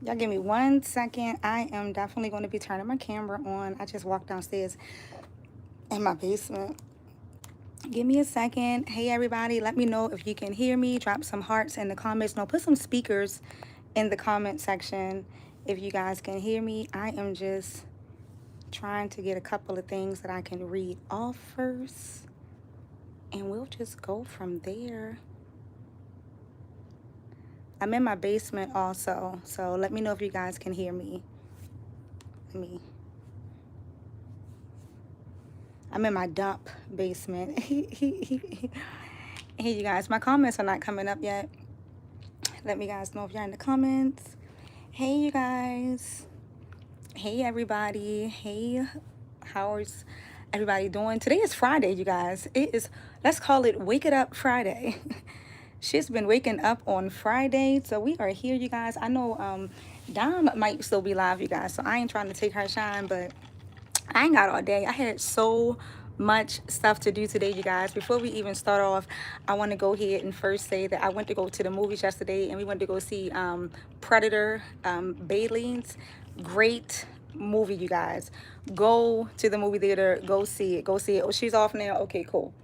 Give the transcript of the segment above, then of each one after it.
Y'all give me 1 second. I am definitely going to be turning my camera on. I just walked downstairs in my basement. Give me a second. Hey, everybody. Let me know if you can hear me. Drop some hearts in the comments. No, put some speakers in the comment section if you guys can hear me. I am just trying to get a couple of things that I can read off first. And we'll just go from there. I'm in my basement also. So let me know if you guys can hear me. I'm in my dump basement. Hey, you guys, my comments are not coming up yet. Let me guys know if you're in the comments. Hey, you guys. Hey, everybody. Hey, how's everybody doing? Today is Friday, you guys. It is, let's call it Wake It Up Friday. She's been waking up on Friday, so we are here, you guys. I know Dom might still be live, you guys, so I ain't trying to take her shine, but I ain't got all day. I had so much stuff to do today, you guys. Before we even start off, I want to go ahead and first say that I went to go to the movies yesterday, and we went to go see Predator, Bailey's. Great movie, you guys. Go to the movie theater. Go see it. Go see it. Oh, she's off now. Okay, cool.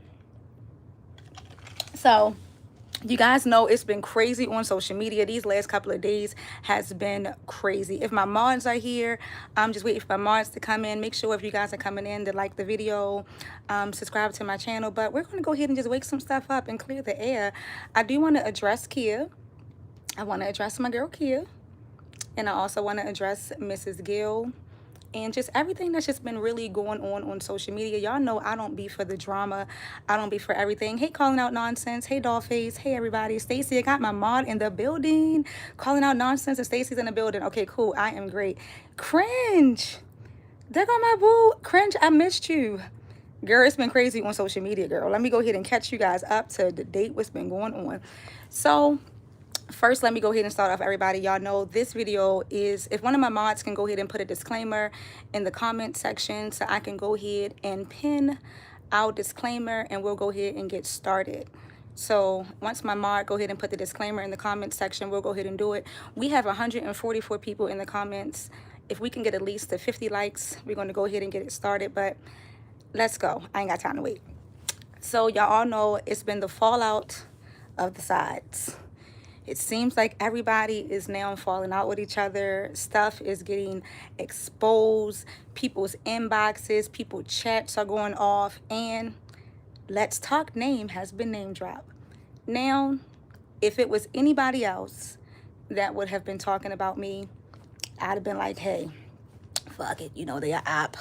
So you guys know it's been crazy on social media. These last couple of days has been crazy. If my mods are here, I'm just waiting for my mods to come in. Make sure if you guys are coming in to like the video, subscribe to my channel. But we're going to go ahead and just wake some stuff up and clear the air. I do want to address Kia. I want to address my girl Kia. And I also want to address Mrs. Gill and just everything that's just been really going on social media. Y'all know I don't be for the drama. I don't be for everything. Hey, calling out nonsense. Hey, Dollface. Hey, everybody. Stacy, I got my mod in the building. Calling out nonsense, and Stacy's in the building. Okay, cool. I am great. Cringe. There go my boo. Cringe, I missed you. Girl, it's been crazy on social media, girl. Let me go ahead and catch you guys up to the date what's been going on. So first, let me go ahead and start off, everybody. Y'all know this video is, if one of my mods can go ahead and put a disclaimer in the comment section so I can go ahead and pin our disclaimer, and we'll go ahead and get started. So once my mod go ahead and put the disclaimer in the comment section, we'll go ahead and do it. We have 144 people in the comments. If we can get at least to 50 likes, we're going to go ahead and get it started. But let's go. I ain't got time to wait. So y'all all know it's been the fallout of the sides. It seems like everybody is now falling out with each other. Stuff is getting exposed. People's inboxes, people's chats are going off. And Let's Talk name has been name dropped. Now, if it was anybody else that would have been talking about me, I'd have been like, hey, fuck it. You know, they are up.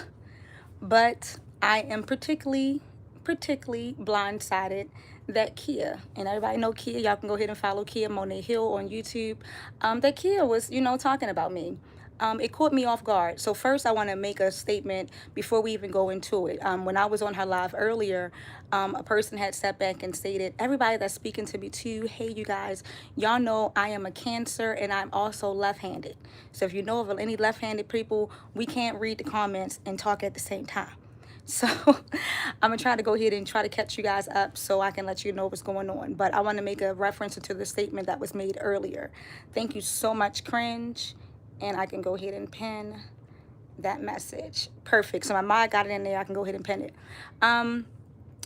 But I am particularly blindsided that Kia, and everybody know Kia, y'all can go ahead and follow Kia Monet Hill on YouTube, that Kia was, you know, talking about me. It caught me off guard. So first I want to make a statement before we even go into it. When I was on her live earlier, a person had stepped back and stated, everybody that's speaking to me too, hey, you guys, y'all know I am a Cancer and I'm also left-handed. So if you know of any left-handed people, we can't read the comments and talk at the same time. So I'm gonna try to go ahead and try to catch you guys up so I can let you know what's going on. But I want to make a reference to the statement that was made earlier. Thank you so much, Cringe. And I can go ahead and pin that message. Perfect. So my mod got it in there. I can go ahead and pin it.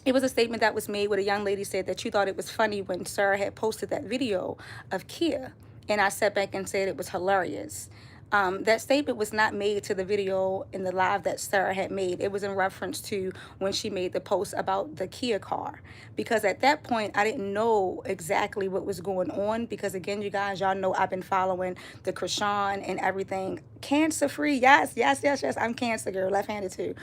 It was a statement that was made where a young lady said that you thought it was funny when Sarah had posted that video of Kia. And I sat back and said it was hilarious. That statement was not made to the video in the live that Sarah had made. It was in reference to when she made the post about the Kia car. Because at that point, I didn't know exactly what was going on. Because again, you guys, y'all know I've been following the Krishan and everything. Cancer free. Yes, yes, yes, yes. I'm Cancer girl, left-handed too.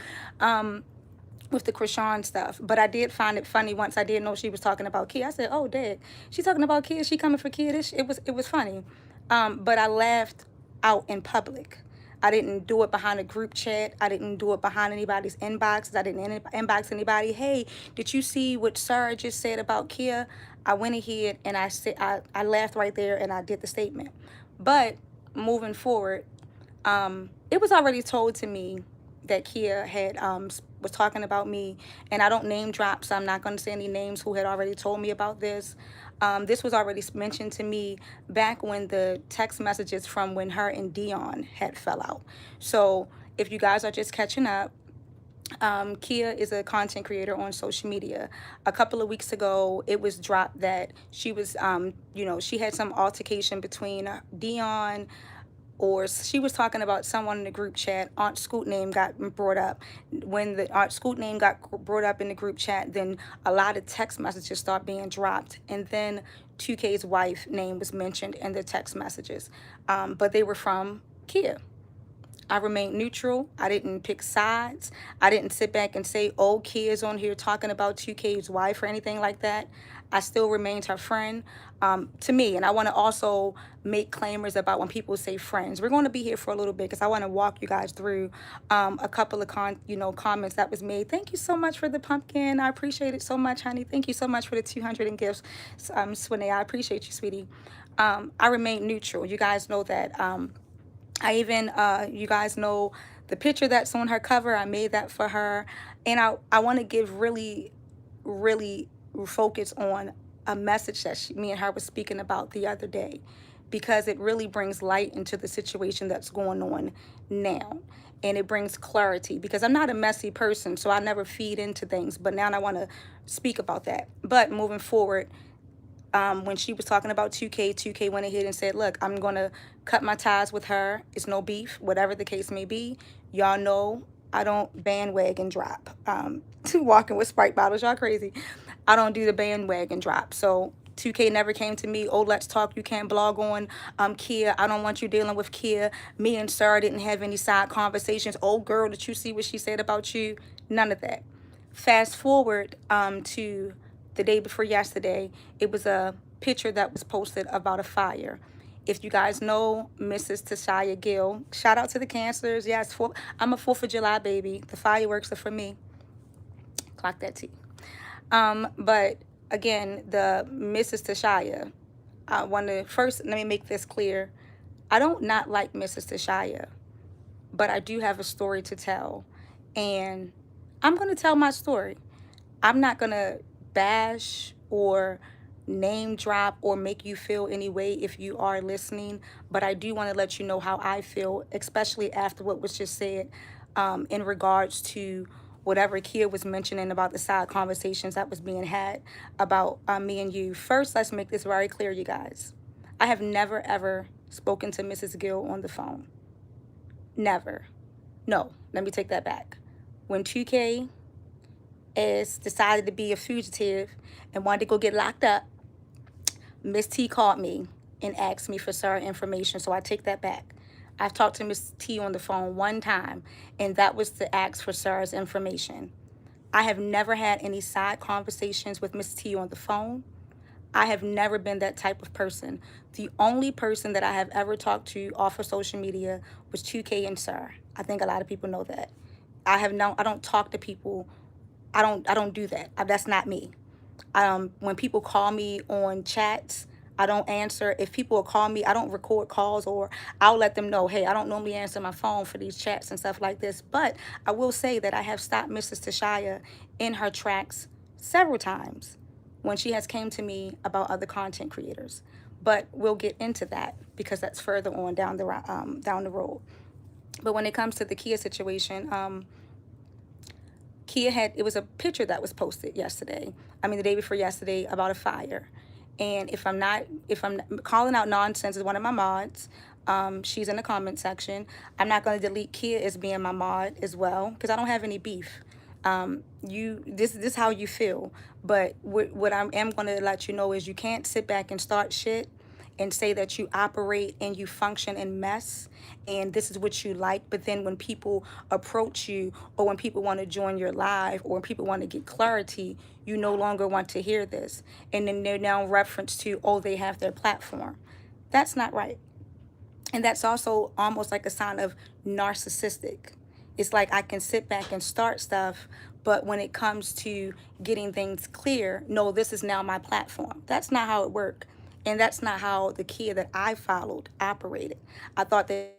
With the Krishan stuff. But I did find it funny once I did know she was talking about Kia. I said, oh, Dad, she's talking about Kia. She coming for Kia. It was funny. But I laughed out in public. I didn't do it behind a group chat. I didn't do it behind anybody's inbox. I didn't inbox anybody. Hey, did you see what Sarah just said about Kia? I went ahead and I said I laughed right there and I did the statement. But moving forward, it was already told to me that Kia had was talking about me, and I don't name drop, so I'm not going to say any names who had already told me about this. This was already mentioned to me back when the text messages from when her and Dion had fell out. So if you guys are just catching up, Kia is a content creator on social media. A couple of weeks ago, it was dropped that she was, she had some altercation between Dion, or she was talking about someone in the group chat. Aunt Scoot name got brought up. When the Aunt Scoot name got brought up in the group chat, then a lot of text messages start being dropped, and then 2K's wife name was mentioned in the text messages, but they were from Kia. I remained neutral. I didn't pick sides. I didn't sit back and say, oh, Kia's on here talking about 2K's wife or anything like that. I still remained her friend, to me. And I want to also make claimers about when people say friends. We're going to be here for a little bit because I want to walk you guys through a couple of comments that was made. Thank you so much for the pumpkin. I appreciate it so much, honey. Thank you so much for the 200 in gifts, Swinee. I appreciate you, sweetie. I remain neutral. You guys know that. I even, you guys know the picture that's on her cover. I made that for her. And I want to give really focus on a message that me and her was speaking about the other day, because it really brings light into the situation that's going on now. And it brings clarity, because I'm not a messy person, so I never feed into things. But now I want to speak about that. But moving forward, when she was talking about 2K, 2K went ahead and said, look, I'm going to cut my ties with her. It's no beef, whatever the case may be. Y'all know I don't bandwagon drop. Walking with Sprite bottles, y'all crazy. I don't do the bandwagon drop. So 2K never came to me, oh, let's talk. You can't blog on Kia. I don't want you dealing with Kia. Me and Sarah didn't have any side conversations. Oh, girl, did you see what she said about you? None of that. Fast forward to the day before yesterday, it was a picture that was posted about a fire. If you guys know Mrs. Tashia Gill, shout out to the cancers. Yes, I'm a 4th of July baby. The fireworks are for me. Clock that T. But again, the Mrs. Tashia, I want to first, let me make this clear. I don't not like Mrs. Tashia, but I do have a story to tell. And I'm going to tell my story. I'm not going to bash or name drop or make you feel any way if you are listening, but I do want to let you know how I feel, especially after what was just said in regards to whatever Kia was mentioning about the side conversations that was being had about me and you. First, let's make this very clear, you guys. I have never, ever spoken to Mrs. Gill on the phone. Never. No, let me take that back. When 2K is decided to be a fugitive and wanted to go get locked up, Miss T called me and asked me for certain information, so I take that back. I've talked to Miss T on the phone one time, and that was to ask for Sarah's information. I have never had any side conversations with Miss T on the phone. I have never been that type of person. The only person that I have ever talked to off of social media was 2K and Sir. I think a lot of people know that. I don't talk to people. I don't do that. That's not me. When people call me on chats, I don't answer. If people call me, I don't record calls, or I'll let them know, hey, I don't normally answer my phone for these chats and stuff like this. But I will say that I have stopped Mrs. Tashia in her tracks several times when she has came to me about other content creators. But we'll get into that because that's further on down the road. But when it comes to the Kia situation, Kia it was a picture that was posted yesterday. The day before yesterday, about a fire. And if I'm calling out nonsense is one of my mods. She's in the comment section. I'm not going to delete Kia as being my mod as well, because I don't have any beef. This is how you feel. But what I am going to let you know is you can't sit back and start shit and say that you operate and you function in mess and this is what you like, but then when people approach you or when people want to join your live or when people want to get clarity, you no longer want to hear this. And then they're now reference to, oh, they have their platform. That's not right. And that's also almost like a sign of narcissistic. It's like I can sit back and start stuff, but when it comes to getting things clear, no, this is now my platform. That's not how it worked. And that's not how the Kia that I followed operated. I thought that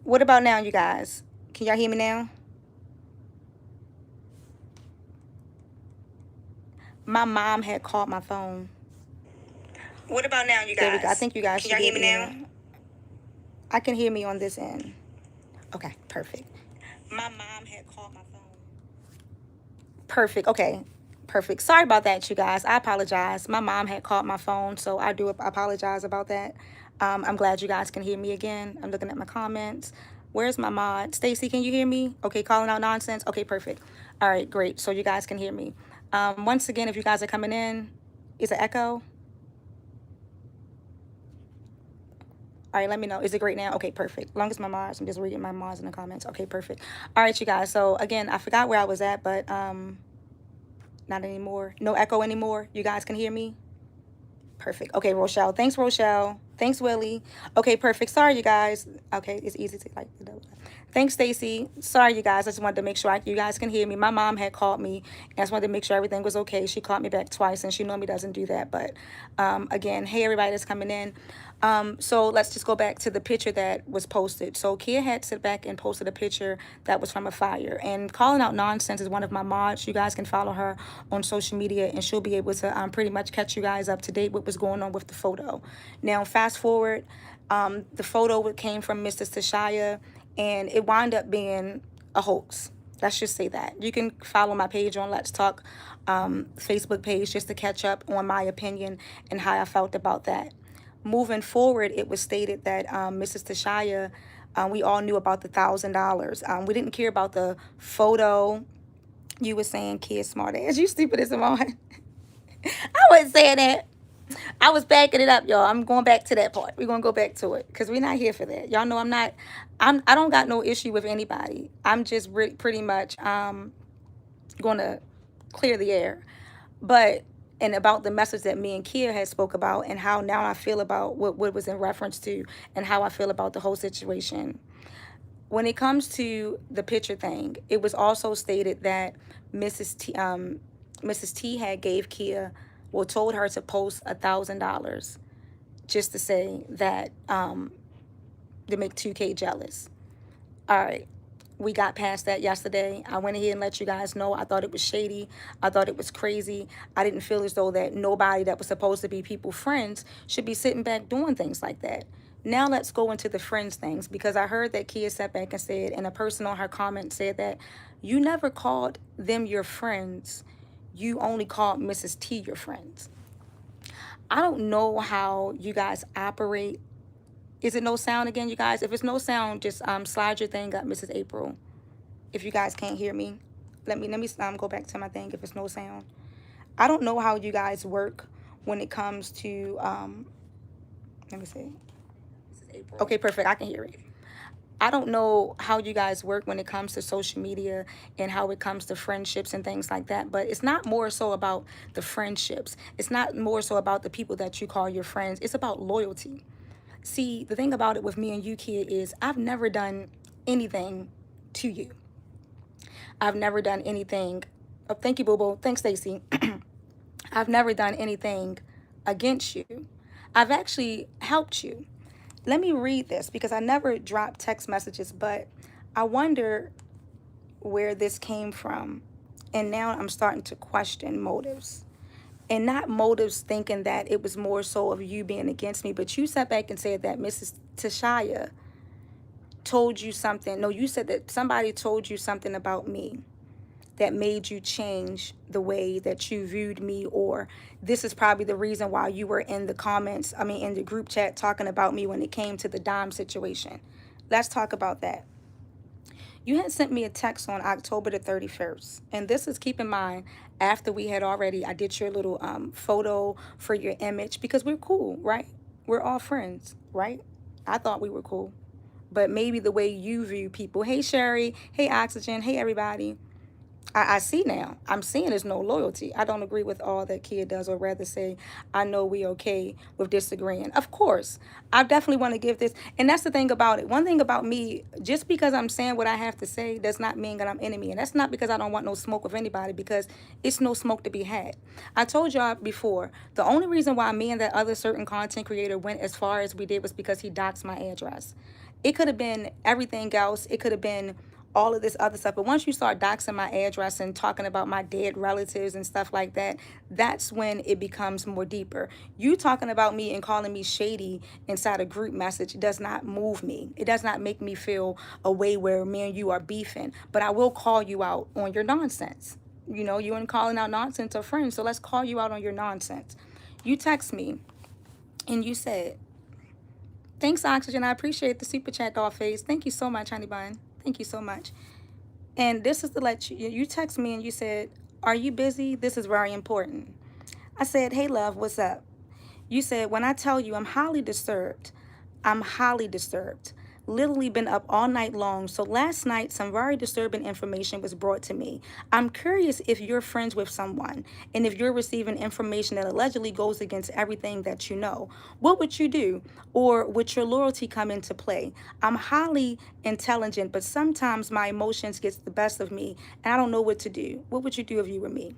What about now, you guys? Can y'all hear me now? My mom had called my phone. What about now, you There we go. I guys? think you guys Can should y'all be hear able me to hear now? me. I can hear me on this end. Okay, perfect. My mom had called my phone. Perfect. Okay. Perfect. Sorry about that, you guys. I apologize. My mom had called my phone, so I do apologize about that. I'm glad you guys can hear me again. I'm looking at my comments. Where's my mod? Stacy, can you hear me? Okay, calling out nonsense. Okay, perfect. All right, great. So you guys can hear me. Once again, if you guys are coming in, is it echo? All right, let me know. Is it great now? Okay, perfect. Long as my mods, I'm just reading my mods in the comments. Okay, perfect. All right, you guys. So again, I forgot where I was at, but not anymore. No echo anymore. You guys can hear me? Perfect. Okay, Rochelle. Thanks, Rochelle. Thanks, Willie. Okay, perfect. Sorry, you guys. Okay, it's easy to like. Thanks, Stacy. Sorry, you guys. I just wanted to make sure you guys can hear me. My mom had called me, and I just wanted to make sure everything was okay. She called me back twice, and she normally doesn't do that. But again, hey, everybody that's coming in. So let's just go back to the picture that was posted. So Kia had sit back and posted a picture that was from a fire. And Calling Out Nonsense is one of my mods. You guys can follow her on social media, and she'll be able to pretty much catch you guys up to date with what's going on with the photo. Now, fast forward, the photo came from Mrs. Tashaya, and it wound up being a hoax. Let's just say that. You can follow my page on Let's Talk Facebook page just to catch up on my opinion and how I felt about that. Moving forward, it was stated that Mrs. Tashaya, we all knew about the $1,000. We didn't care about the photo. You were saying, kid smart ass. You stupid as a man. I wasn't saying that. I was backing it up, y'all. I'm going back to that part. We're gonna go back to it because we're not here for that. Y'all know I'm not. I don't got no issue with anybody. I'm just pretty much gonna clear the air. But and about the message that me and Kia had spoke about and how now I feel about what was in reference to and how I feel about the whole situation. When it comes to the picture thing, it was also stated that Mrs. T had gave Kia, well, told her to post $1,000 just to say that to make 2K jealous. All right. We got past that yesterday. I went ahead and let you guys know I thought it was shady. I thought it was crazy. I didn't feel as though that nobody that was supposed to be people friends should be sitting back doing things like that. Now let's go into the friends things because I heard that Kia sat back and said, and a person on her comment said that you never called them your friends. You only called Mrs. T your friends. I don't know how you guys operate. Is it no sound again, you guys? If it's no sound, just slide your thing up, Mrs. April. If you guys can't hear me, let me go back to my thing. If it's no sound, I don't know how you guys work when it comes to let me see. Okay, perfect. I can hear it. I don't know how you guys work when it comes to social media and how it comes to friendships and things like that, but it's not more so about the friendships. It's not more so about the people that you call your friends. It's about loyalty. See, the thing about it with me and you, Kid, is I've never done anything to you. I've never done anything. Oh, thank you, Boo Boo. Thanks, Stacy. I've never done anything against you. I've actually helped you. Let me read this because I never dropped text messages, but I wonder where this came from. And now I'm starting to question motives. And not motives thinking that it was more so of you being against me, but you sat back and said that Mrs. Tashaya told you something. No, you said that somebody told you something about me that made you change the way that you viewed me, or this is probably the reason why you were in the comments, in the group chat talking about me when it came to the dime situation. Let's talk about that. You had sent me a text on October the 31st, and this is, keep in mind, after we had already, I did your little photo for your image because we're cool, right? We're all friends, right? I thought we were cool, but maybe the way you view people. Hey, Sherry. Hey, Oxygen. Hey, everybody. I see now. I'm seeing there's no loyalty. I don't agree with all that Kid does, or rather say, I know we okay with disagreeing. Of course, I definitely want to give this. And that's the thing about it. One thing about me, just because I'm saying what I have to say does not mean that I'm enemy. And that's not because I don't want no smoke with anybody, because it's no smoke to be had. I told y'all before, the only reason why me and that other certain content creator went as far as we did was because he doxed my address. It could have been everything else. It could have been all of this other stuff. But once you start doxing my address and talking about my dead relatives and stuff like that, that's when it becomes more deeper. You talking about me and calling me shady inside a group message does not move me. It does not make me feel a way where me and you are beefing. But I will call you out on your nonsense. You know, you ain't calling out nonsense of friends, so let's call you out on your nonsense. You text me and you said, thanks, Oxygen. I appreciate the super chat, Dollface. Thank you so much, honey bun. Thank you so much. And this is to let you text me and you said, are you busy? This is very important. I said, hey, love, what's up? You said, when I tell you I'm highly disturbed, I'm highly disturbed. Literally been up all night long. So last night, some very disturbing information was brought to me. I'm curious if you're friends with someone and if you're receiving information that allegedly goes against everything that you know. What would you do? Or would your loyalty come into play? I'm highly intelligent, but sometimes my emotions gets the best of me and I don't know what to do. What would you do if you were me?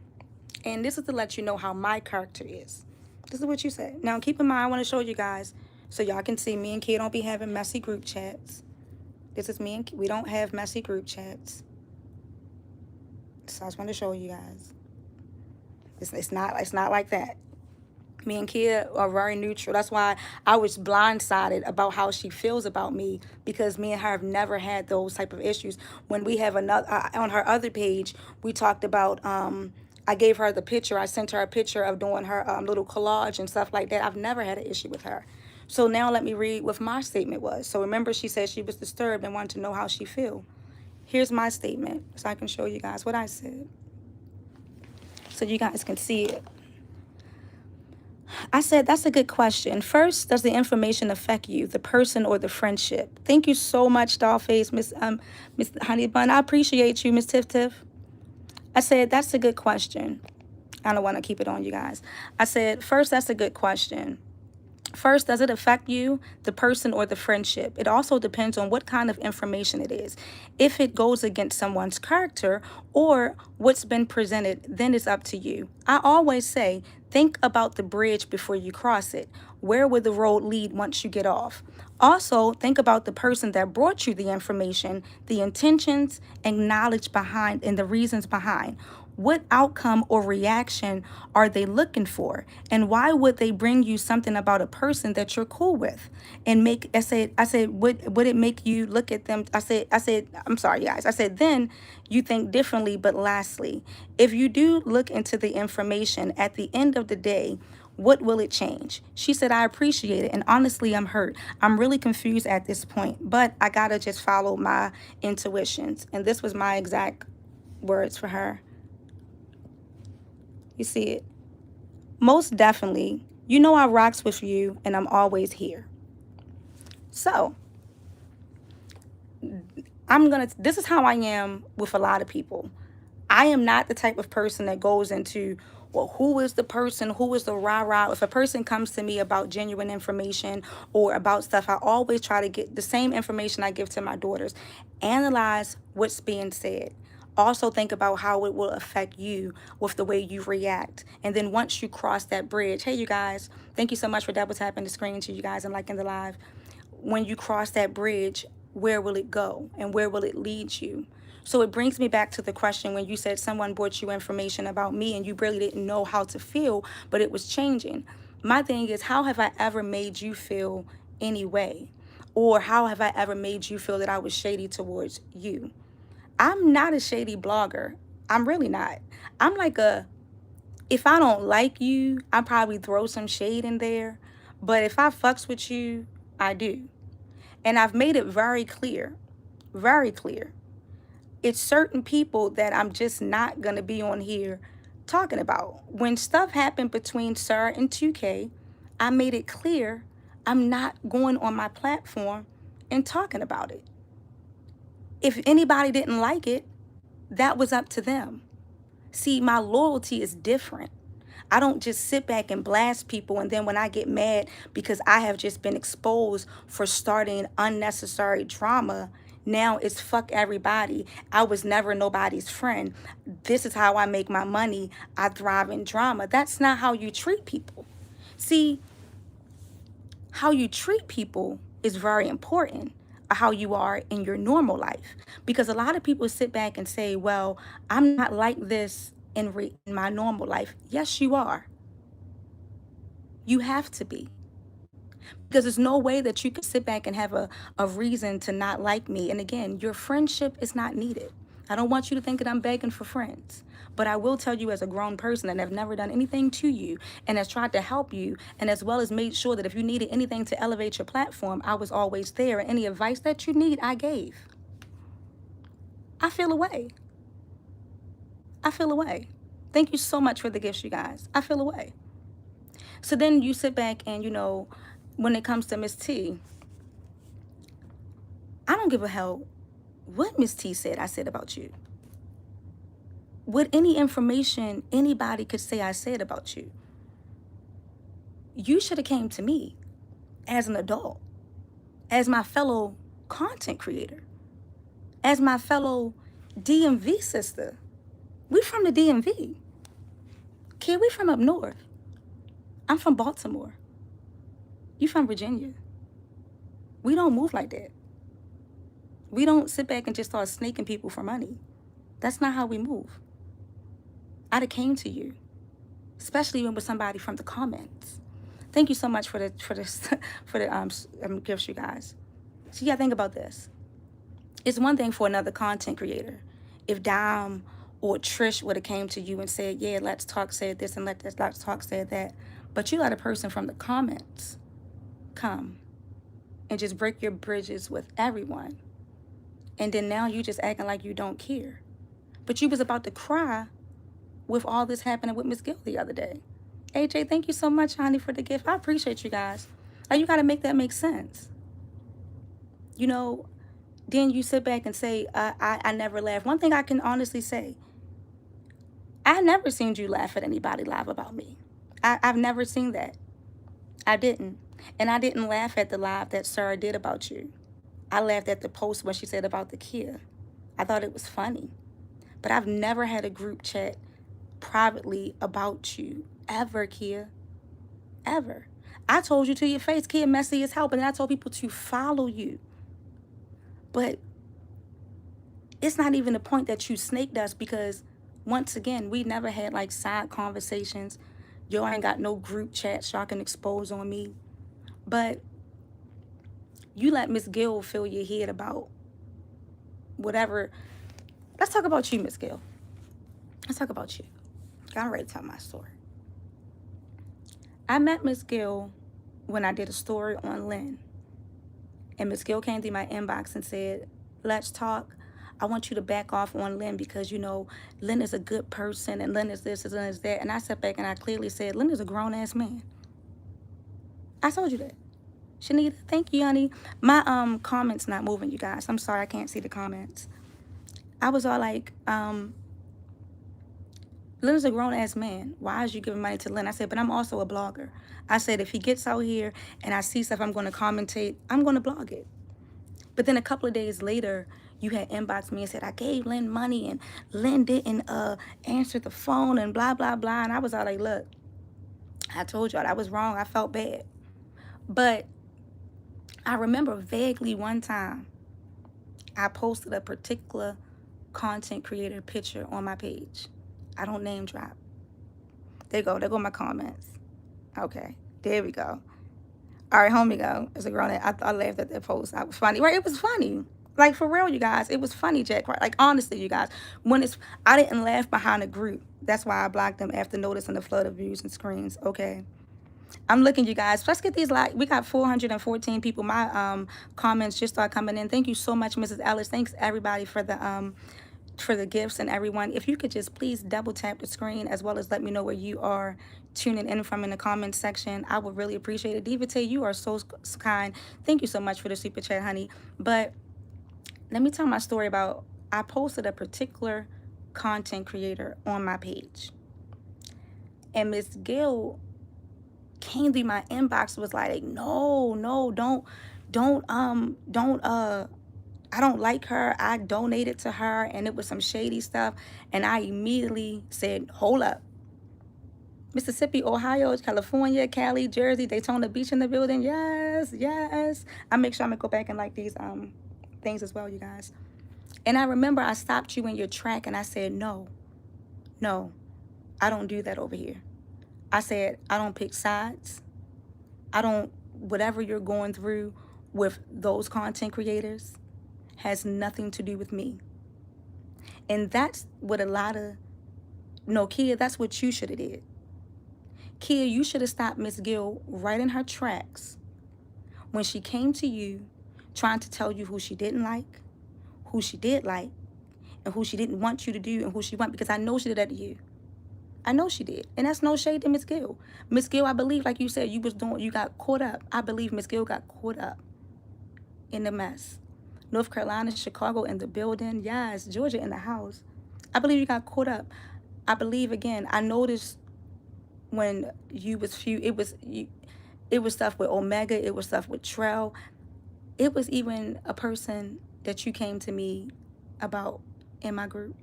And this is to let you know how my character is. This is what you said. Now, keep in mind, I want to show you guys so y'all can see me and Kia don't be having messy group chats. This is me and Kia. We don't have messy group chats. So I just want to show you guys. It's not like that. Me and Kia are very neutral. That's why I was blindsided about how she feels about me, because me and her have never had those type of issues. When we have another on her other page, we talked about I gave her the picture. I sent her a picture of doing her little collage and stuff like that. I've never had an issue with her. So now let me read what my statement was. So remember, she said she was disturbed and wanted to know how she feel. Here's my statement so I can show you guys what I said, so you guys can see it. I said, that's a good question. First, does the information affect you, the person or the friendship? Thank you so much, Dollface, Miss Honey Bun. I appreciate you, Miss Tiff Tiff. I said, that's a good question. I don't want to keep it on you guys. I said, first, that's a good question. First, does it affect you, the person, or the friendship? It also depends on what kind of information it is. If it goes against someone's character or what's been presented, then it's up to you. I always say, think about the bridge before you cross it. Where will the road lead once you get off? Also, think about the person that brought you the information, the intentions and knowledge behind and the reasons behind. What outcome or reaction are they looking for? And why would they bring you something about a person that you're cool with? And I said, would it make you look at them? I said, I'm sorry, guys. I said, then you think differently. But lastly, if you do look into the information at the end of the day, what will it change? She said, I appreciate it. And honestly, I'm hurt. I'm really confused at this point, but I gotta just follow my intuitions. And this was my exact words for her. You see it? Most definitely. You know I rocks with you and I'm always here. So, this is how I am with a lot of people. I am not the type of person that goes into, well, who is the person, who is the rah-rah. If a person comes to me about genuine information or about stuff, I always try to get the same information I give to my daughters. Analyze what's being said. Also think about how it will affect you with the way you react. And then once you cross that bridge, hey, you guys, thank you so much for double tapping the screen to you guys and liking the live. When you cross that bridge, where will it go and where will it lead you? So it brings me back to the question when you said someone brought you information about me and you really didn't know how to feel, but it was changing. My thing is, how have I ever made you feel anyway? Or how have I ever made you feel that I was shady towards you? I'm not a shady blogger. I'm really not. I'm like if I don't like you, I probably throw some shade in there. But if I fucks with you, I do. And I've made it very clear. It's certain people that I'm just not going to be on here talking about. When stuff happened between Sir and 2K, I made it clear I'm not going on my platform and talking about it. If anybody didn't like it, that was up to them. See, my loyalty is different. I don't just sit back and blast people and then when I get mad because I have just been exposed for starting unnecessary drama, now it's fuck everybody. I was never nobody's friend. This is how I make my money. I thrive in drama. That's not how you treat people. See, how you treat people is very important. how you are in your normal life. Because a lot of people sit back and say, well, I'm not like this in my normal life. Yes, you are. You have to be. Because there's no way that you can sit back and have a reason to not like me. And again, your friendship is not needed. I don't want you to think that I'm begging for friends. But I will tell you, as a grown person that have never done anything to you and has tried to help you, and as well as made sure that if you needed anything to elevate your platform, I was always there. And any advice that you need, I gave. I feel away. I feel away. Thank you so much for the gifts, you guys. I feel away. So then you sit back and, when it comes to Miss T, I don't give a hell what Miss T said I said about you. What any information anybody could say I said about you. You should have came to me as an adult, as my fellow content creator, as my fellow DMV sister. We from the DMV. Kid, we from up north. I'm from Baltimore. You from Virginia. We don't move like that. We don't sit back and just start snaking people for money. That's not how we move. I'd have came to you, especially when with somebody from the comments. Thank you so much for the gifts, you guys. So you gotta think about this. It's one thing for another content creator if Dom or Trish would have came to you and said, yeah, Let's Talk said this and Let's Talk said that. But you let a person from the comments come and just break your bridges with everyone. And then now you just acting like you don't care. But you was about to cry with all this happening with Miss Gill the other day. AJ, thank you so much, honey, for the gift. I appreciate you guys. Like, you got to make that make sense. Then you sit back and say, I never laugh. One thing I can honestly say, I never seen you laugh at anybody live about me. I've never seen that. I didn't. And I didn't laugh at the live that Sarah did about you. I laughed at the post when she said about the Kia. I thought it was funny. But I've never had a group chat privately about you, ever, Kia. Ever. I told you to your face, Kia messy as hell, but then I told people to follow you. But it's not even the point that you snaked us, because once again, we never had like side conversations. Yo, I ain't got no group chats y'all can expose on me. But you let Miss Gill fill your head about whatever. Let's talk about you, Miss Gill. Let's talk about you. I'm ready to tell my story. I met Miss Gill when I did a story on Lynn. And Miss Gill came through my inbox and said, Let's Talk. I want you to back off on Lynn because, Lynn is a good person and Lynn is this and Lynn is that. And I sat back and I clearly said, Lynn is a grown-ass man. I told you that. Shanita, thank you, honey. My comments not moving, you guys. I'm sorry, I can't see the comments. I was all like, Lynn is a grown-ass man. Why is you giving money to Lynn? I said, but I'm also a blogger. I said, if he gets out here and I see stuff I'm going to commentate, I'm going to blog it. But then a couple of days later, you had inboxed me and said, I gave Lynn money and Lynn didn't answer the phone and blah, blah, blah. And I was all like, look, I told y'all I was wrong. I felt bad. But I remember vaguely one time I posted a particular content creator picture on my page. I don't name drop. There go my comments. Okay, there we go. All right, home we go. It's a grown ass. I laughed at that post. I was funny. Right, it was funny. Like, for real, you guys. It was funny, Jack. Right? Like, honestly, you guys. I didn't laugh behind a group. That's why I blocked them after noticing the flood of views and screens. Okay. I'm looking, you guys. Let's get these we got 414 people. My comments just start coming in. Thank you so much, Mrs. Ellis. Thanks everybody for the gifts and everyone. If you could just please double tap the screen as well as let me know where you are tuning in from in the comments section. I would really appreciate it. Divate, you are so kind. Thank you so much for the super chat, honey. But let me tell my story about, I posted a particular content creator on my page. And Miss Gill came through my inbox, was like, no, don't I don't like her. I donated to her and it was some shady stuff. And I immediately said, hold up. Mississippi, Ohio, California, Cali, Jersey, Daytona Beach in the building. Yes, yes. I make sure I'm gonna go back and like these things as well, you guys. And I remember I stopped you in your track and I said, no, I don't do that over here. I said, I don't pick sides. I don't, whatever you're going through with those content creators has nothing to do with me. And that's what a lot of, no, Kia, that's what you should have did. Kia, you should have stopped Miss Gill right in her tracks when she came to you trying to tell you who she didn't like, who she did like, and who she didn't want you to do and who she want, because I know she did that to you. I know she did. And that's no shade to Miss Gill. Miss Gill, I believe, like you said, you got caught up. I believe Miss Gill got caught up in the mess. North Carolina, Chicago in the building. Yes, Georgia in the house. I believe you got caught up. I believe, again, I noticed when you was it was stuff with Omega, it was stuff with Trell. It was even a person that you came to me about in my group.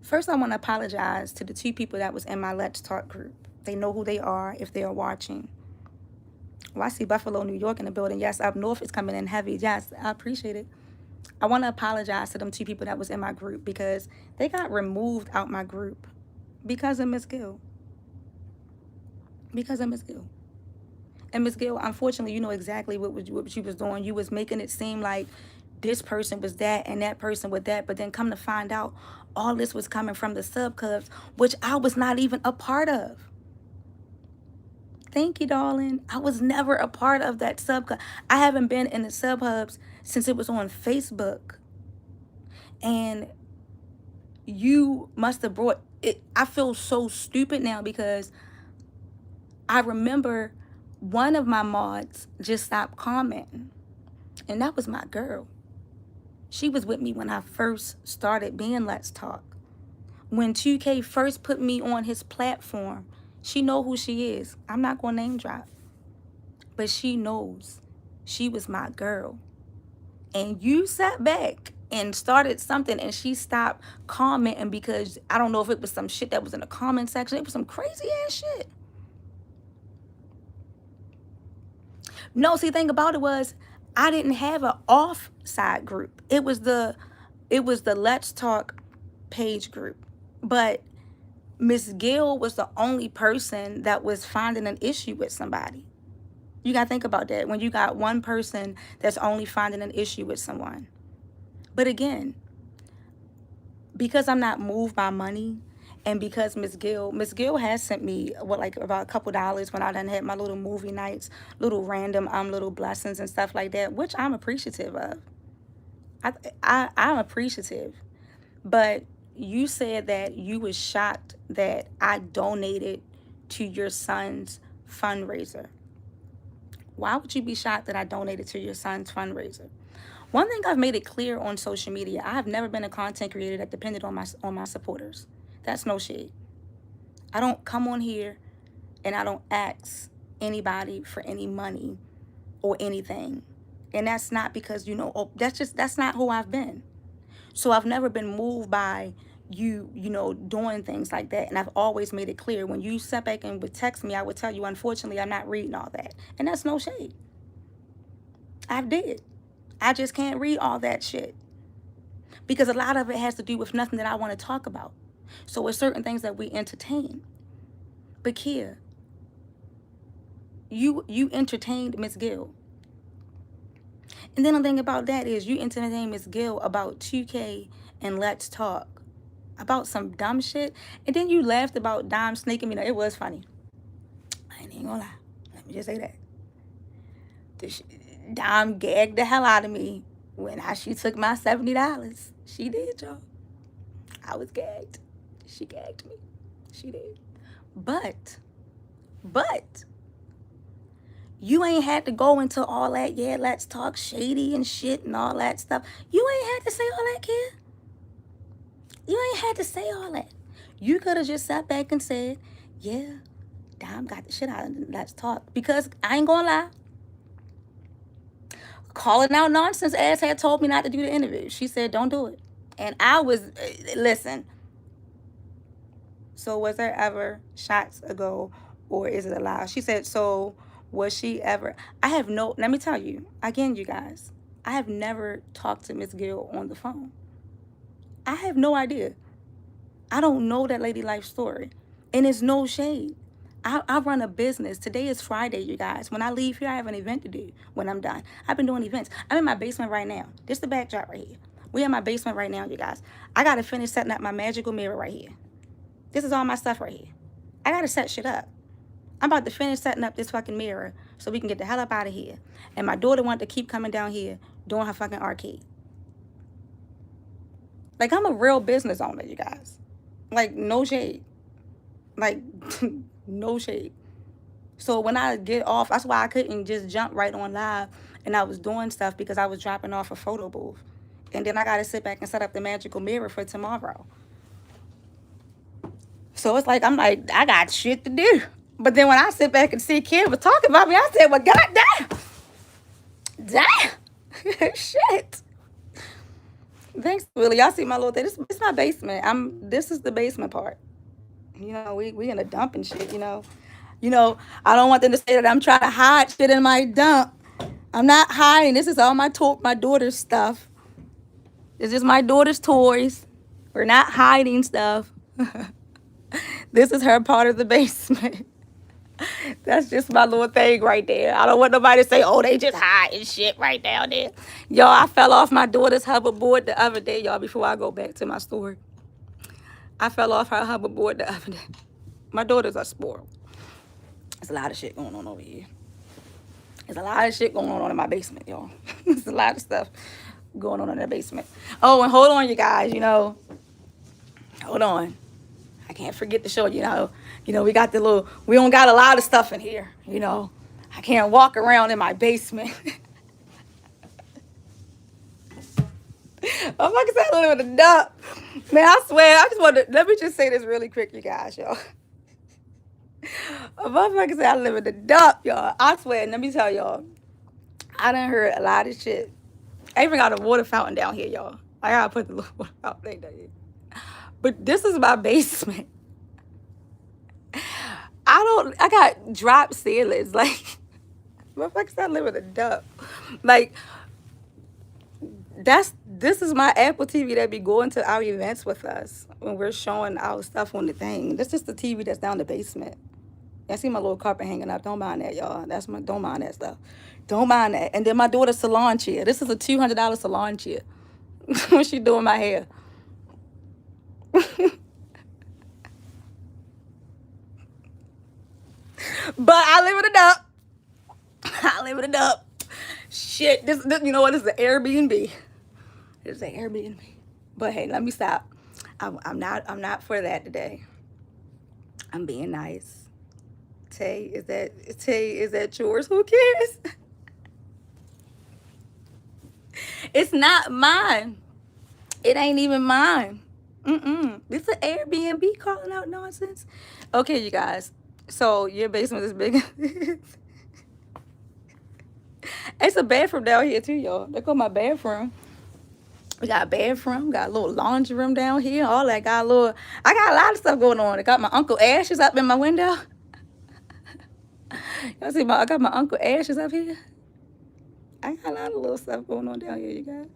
First, I want to apologize to the 2 people that was in my Let's Talk group. They know who they are if they are watching. Well, I see Buffalo, New York in the building. Yes, up north is coming in heavy. Yes, I appreciate it. I want to apologize to them 2 people that was in my group because they got removed out my group because of Miss Gill. Because of Miss Gill. And Miss Gill, unfortunately, you know exactly what she was doing. You was making it seem like this person was that and that person was that, but then come to find out all this was coming from the sub cubs, which I was not even a part of. Thank you, darling. I was never a part of that sub club. I haven't been in the sub hubs since it was on Facebook. And you must have brought it. I feel so stupid now because I remember one of my mods just stopped commenting. And that was my girl. She was with me when I first started being Let's Talk. When 2K first put me on his platform, she know who she is. I'm not going to name drop. But she knows she was my girl. And you sat back and started something and she stopped commenting because I don't know if it was some shit that was in the comment section. It was some crazy ass shit. No, see, the thing about it was I didn't have an off-side group. It was the Let's Talk page group. But Miss Gill was the only person that was finding an issue with somebody. You got to think about that when you got one person that's only finding an issue with someone. But again, because I'm not moved by money and because Miss Gill has sent me like about a couple dollars when I done had my little movie nights, little random little blessings and stuff like that, which I'm appreciative of. I'm appreciative. But you said that you was shocked that I donated to your son's fundraiser. Why would you be shocked that I donated to your son's fundraiser? One thing I've made it clear on social media, I have never been a content creator that depended on my supporters. That's no shade. I don't come on here and I don't ask anybody for any money or anything. And that's not because, that's not who I've been. So I've never been moved by you doing things like that. And I've always made it clear when you sat back and would text me, I would tell you, unfortunately, I'm not reading all that. And that's no shade. I did. I just can't read all that shit because a lot of it has to do with nothing that I want to talk about. So it's certain things that we entertain. But Kia, you entertained Miss Gill. And then the thing about that is you entertained Miss Gill about 2K and Let's Talk about some dumb shit. And then you laughed about Dom snaking me. No, it was funny. I ain't even gonna lie. Let me just say that. Dom gagged the hell out of me when she took my $70. She did, y'all. I was gagged. She gagged me. She did. But you ain't had to go into all that, Let's Talk shady and shit and all that stuff. You ain't had to say all that, kid. You ain't had to say all that. You could have just sat back and said, yeah, Dom got the shit out of Let's Talk. Because I ain't gonna lie. Calling out nonsense ass had told me not to do the interview. She said, don't do it. And I was, listen, So was there ever shots ago, or is it a lie? She said, so was she ever? I have no, let me tell you, again, you guys, I have never talked to Miss Gill on the phone. I have no idea. I don't know that lady life story. And it's no shade. I run a business. Today is Friday, you guys. When I leave here, I have an event to do when I'm done. I've been doing events. I'm in my basement right now. This is the backdrop right here. We in my basement right now, you guys. I got to finish setting up my magical mirror right here. This is all my stuff right here. I got to set shit up. I'm about to finish setting up this fucking mirror so we can get the hell up out of here. And my daughter wanted to keep coming down here doing her fucking arcade. Like, I'm a real business owner, you guys. Like, no shade. Like, no shade. So when I get off, that's why I couldn't just jump right on live. And I was doing stuff because I was dropping off a photo booth. And then I got to sit back and set up the magical mirror for tomorrow. So it's like, I'm like, I got shit to do. But then when I sit back and see Kim was talking about me, I said, well, goddamn. Damn. Shit. Thanks, Willie. Y'all see my little thing. This is my basement. This is the basement part. You know, we in a dump and shit, you know. You know, I don't want them to say that I'm trying to hide shit in my dump. I'm not hiding. This is all my daughter's stuff. This is my daughter's toys. We're not hiding stuff. This is her part of the basement. That's just my little thing right there. I don't want nobody to say, oh, they just hiding shit right down there. Y'all, I fell off my daughter's hoverboard the other day, y'all, before I go back to my story. I fell off her hoverboard the other day. My daughters are spoiled. There's a lot of shit going on over here. There's a lot of shit going on in my basement, y'all. There's a lot of stuff going on in the basement. Oh, and hold on, you guys, you know. Hold on. I can't forget to show you know, we got we don't got a lot of stuff in here, you know. I can't walk around in my basement. I'm like I said, I live in a dump. Man, I swear, let me just say this really quick, you guys, y'all. Motherfucker said I live in the dump, y'all. I swear, let me tell y'all, I done heard a lot of shit. I even got a water fountain down here, y'all. I gotta put the little water fountain down here. But this is my basement. I got drop ceilings. Like, motherfucker said I live in a dump. Like, this is my Apple TV that be going to our events with us when we're showing our stuff on the thing. This is the TV that's down the basement. I see my little carpet hanging up. Don't mind that, y'all. Don't mind that stuff. Don't mind that. And then my daughter's salon chair. This is a $200 salon chair when she doing my hair. But I live in a dump. I live in a dump. Shit, this you know what? This is an Airbnb. It's an Airbnb. But hey, let me stop. I'm not for that today. I'm being nice. Tay, is that yours? Who cares? It's not mine. It ain't even mine. This is an Airbnb calling out nonsense. Okay, you guys. So your basement is big. It's a bathroom down here too, y'all. They call my bathroom. We got a bathroom, got a little laundry room down here, all that. I got a lot of stuff going on. I got my Uncle Ashes up in my window. Y'all see I got my Uncle Ashes up here. I got a lot of little stuff going on down here, you guys.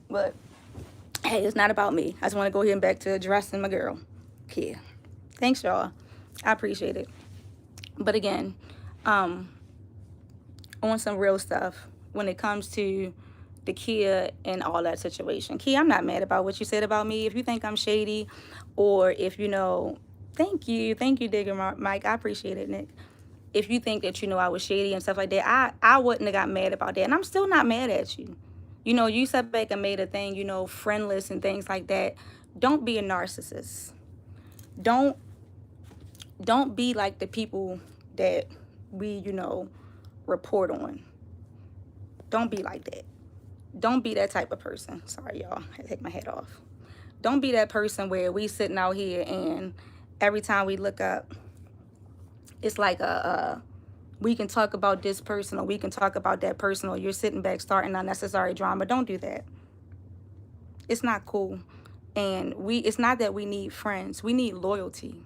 But hey, it's not about me. I just want to go here and back to addressing my girl, Kia. Thanks, y'all. I appreciate it. But again, on some real stuff when it comes to the Kia and all that situation. Kia, I'm not mad about what you said about me. If you think I'm shady, or if thank you, Digger Mike. I appreciate it, Nick. If you think that I was shady and stuff like that, I wouldn't have got mad about that, and I'm still not mad at you. You sat back and made a thing, friendless and things like that. Don't be a narcissist. Don't be like the people that we, report on. Don't be like that. Don't be that type of person. Sorry, y'all. I take my hat off. Don't be that person where we sitting out here and every time we look up, it's like we can talk about this person or we can talk about that person, or you're sitting back starting unnecessary drama. Don't do that. It's not cool. And it's not that we need friends, we need loyalty.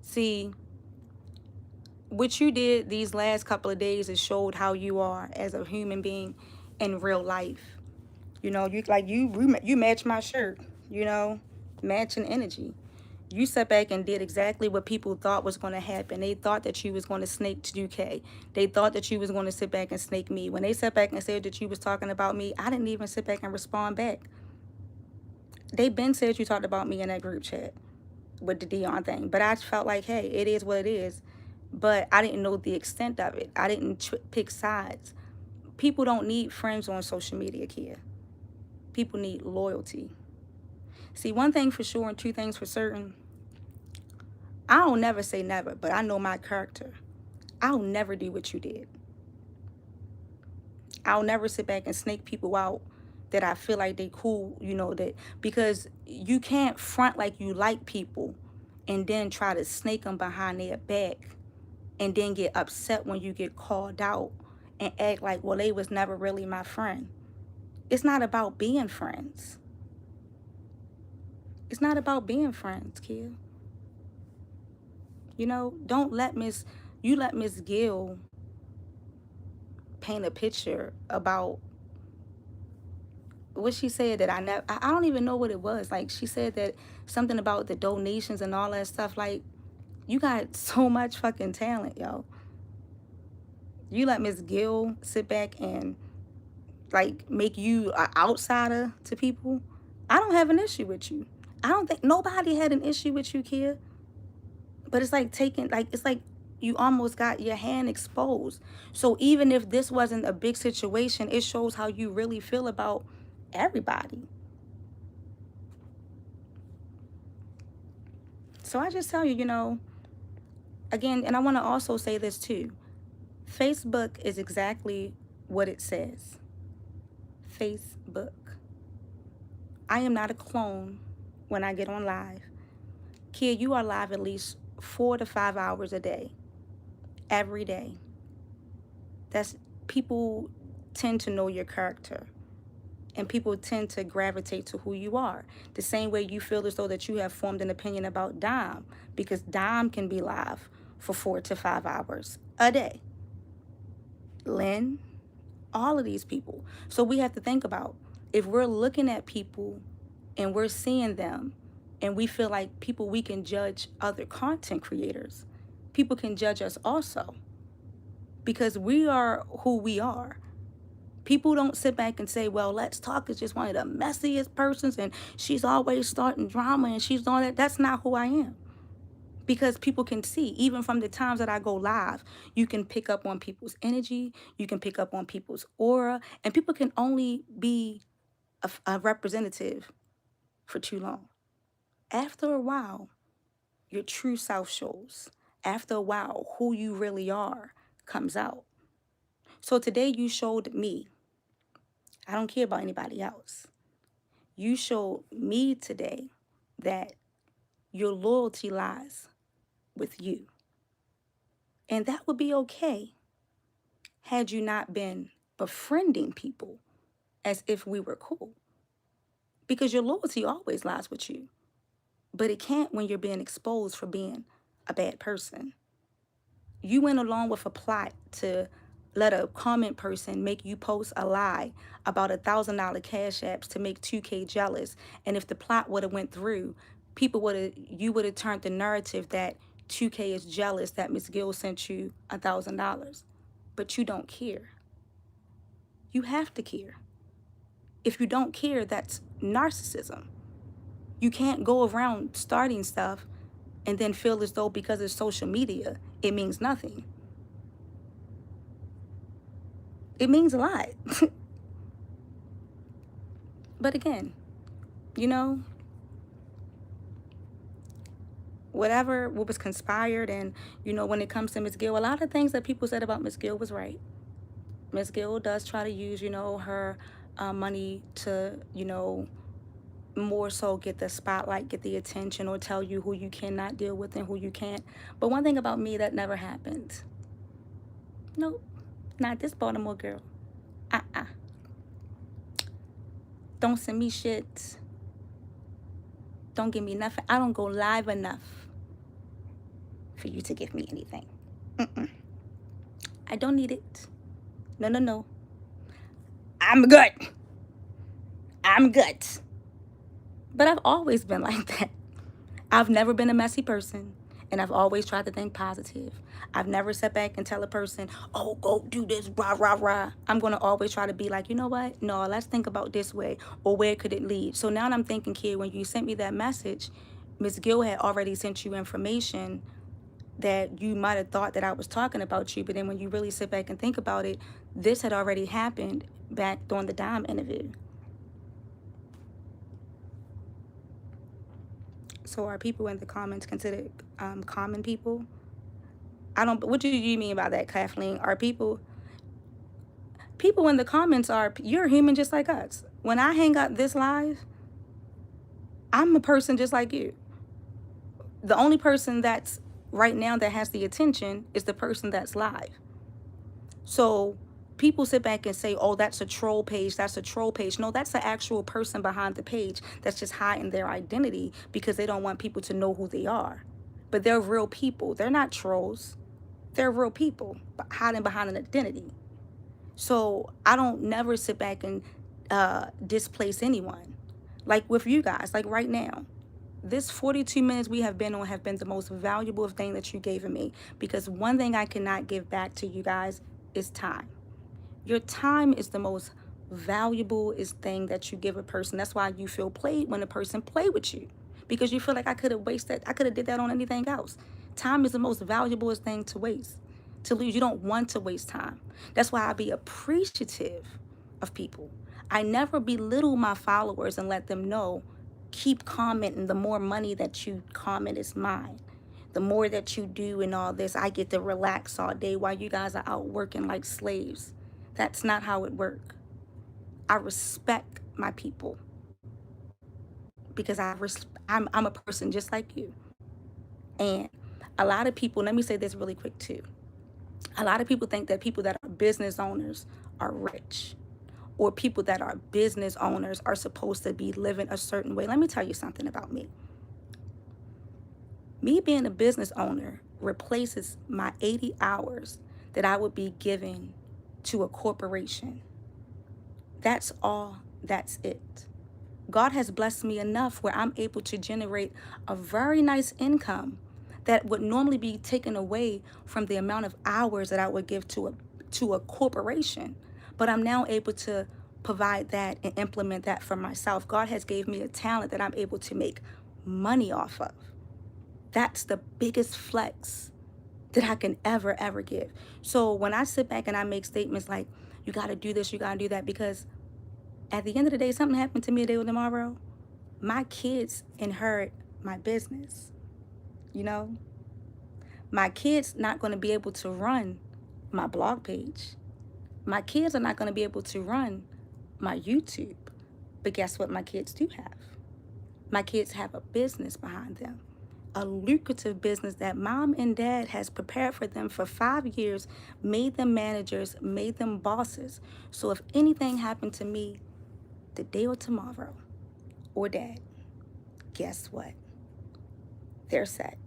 See, what you did these last couple of days is showed how you are as a human being in real life. You know, you match my shirt, you know, matching energy. You sat back and did exactly what people thought was going to happen. They thought that you was going to snake to UK. They thought that you was going to sit back and snake me. When they sat back and said that you was talking about me, I didn't even sit back and respond back. They been said you talked about me in that group chat with the Dion thing, but I felt like, hey, it is what it is. But I didn't know the extent of it. I didn't pick sides. People don't need friends on social media, Kia. People need loyalty. See, one thing for sure and two things for certain. I don't never say never, but I know my character. I'll never do what you did. I'll never sit back and snake people out that I feel like they cool, you know, that because you can't front like you like people and then try to snake them behind their back and then get upset when you get called out and act like, well, they was never really my friend. It's not about being friends. It's not about being friends, kid. You know, don't let Miss Gill paint a picture about what she said that I don't even know what it was. Like, she said that something about the donations and all that stuff. Like, you got so much fucking talent, yo. You let Miss Gill sit back and like make you an outsider to people. I don't have an issue with you. I don't think nobody had an issue with you, kid. But it's like it's like you almost got your hand exposed. So even if this wasn't a big situation, it shows how you really feel about everybody. So I just tell you, you know, again, and I want to also say this too. Facebook is exactly what it says. Facebook. I am not a clone when I get on live. Kid, you are live at least 4 to 5 hours a day. Every day. That's people tend to know your character. And people tend to gravitate to who you are. The same way you feel as though that you have formed an opinion about Dom, because Dom can be live for 4 to 5 hours a day. Lynn, all of these people. So we have to think about, if we're looking at people and we're seeing them and we feel like people, we can judge other content creators. People can judge us also because we are who we are. People don't sit back and say, well, Let's Talk is just one of the messiest persons and she's always starting drama and she's all that. That's not who I am. Because people can see, even from the times that I go live, you can pick up on people's energy, you can pick up on people's aura, and people can only be a representative for too long. After a while, your true self shows. After a while, who you really are comes out. So today you showed me. I don't care about anybody else. You showed me today that your loyalty lies with you. And that would be okay had you not been befriending people as if we were cool. Because your loyalty always lies with you. But it can't when you're being exposed for being a bad person. You went along with a plot to let a comment person make you post a lie about $1,000 cash apps to make 2K jealous. And if the plot would have went through, you would have turned the narrative that 2K is jealous that Miss Gill sent you $1,000. But you don't care. You have to care. If you don't care, that's narcissism. You can't go around starting stuff and then feel as though because it's social media, it means nothing. It means a lot. But again, you know, what was conspired, and, you know, when it comes to Miss Gill, a lot of things that people said about Miss Gill was right. Miss Gill does try to use, you know, her money to, you know, more so get the spotlight, get the attention, or tell you who you cannot deal with and who you can't. But one thing about me, that never happened. Nope, not this Baltimore girl. Don't send me shit. Don't give me nothing. I don't go live enough for you to give me anything. Mm-mm. I don't need it. No, no, no. I'm good. I'm good. But I've always been like that. I've never been a messy person, and I've always tried to think positive. I've never sat back and tell a person, oh, go do this, rah, rah, rah. I'm going to always try to be like, you know what? No, let's think about this way, or where could it lead? So now I'm thinking, kid, when you sent me that message, Miss Gill had already sent you information that you might have thought that I was talking about you, but then when you really sit back and think about it, this had already happened back during the Dime interview. So are people in the comments considered common people? I don't. What do you mean by that, Kathleen? Are people in the comments are you're human just like us? When I hang up this live, I'm a person just like you. The only person that's right now that has the attention is the person that's live. So people sit back and say, oh, that's a troll page. That's a troll page. No, that's the actual person behind the page that's just hiding their identity because they don't want people to know who they are. But they're real people. They're not trolls. They're real people hiding behind an identity. So I don't never sit back and displace anyone. Like with you guys, like right now, this 42 minutes we have been on have been the most valuable thing that you gave me, because one thing I cannot give back to you guys is time. Your time is the most valuable thing that you give a person. That's why you feel played when a person play with you, because you feel like I could have wasted, I could have did that on anything else. Time is the most valuable thing to waste, to lose. You don't want to waste time. That's why I be appreciative of people. I never belittle my followers and let them know, keep commenting. The more money that you comment is mine. The more that you do and all this, I get to relax all day while you guys are out working like slaves. That's not how it works. I respect my people because I'm a person just like you. And a lot of people, let me say this really quick too. A lot of people think that people that are business owners are rich, or people that are business owners are supposed to be living a certain way. Let me tell you something about me. Me being a business owner replaces my 80 hours that I would be giving to a corporation. That's all. That's it. God has blessed me enough where I'm able to generate a very nice income that would normally be taken away from the amount of hours that I would give to a corporation. But I'm now able to provide that and implement that for myself. God has gave me a talent that I'm able to make money off of. That's the biggest flex that I can ever give. So when I sit back and I make statements like, you got to do this, you got to do that, because at the end of the day, something happened to me today or tomorrow, my kids inherit my business. You know, my kids not going to be able to run my blog page. My kids are not going to be able to run my YouTube. But guess what my kids do have? My kids have a business behind them, a lucrative business that mom and dad has prepared for them for 5 years, made them managers, made them bosses. So if anything happened to me today or tomorrow, or dad, guess what? They're set.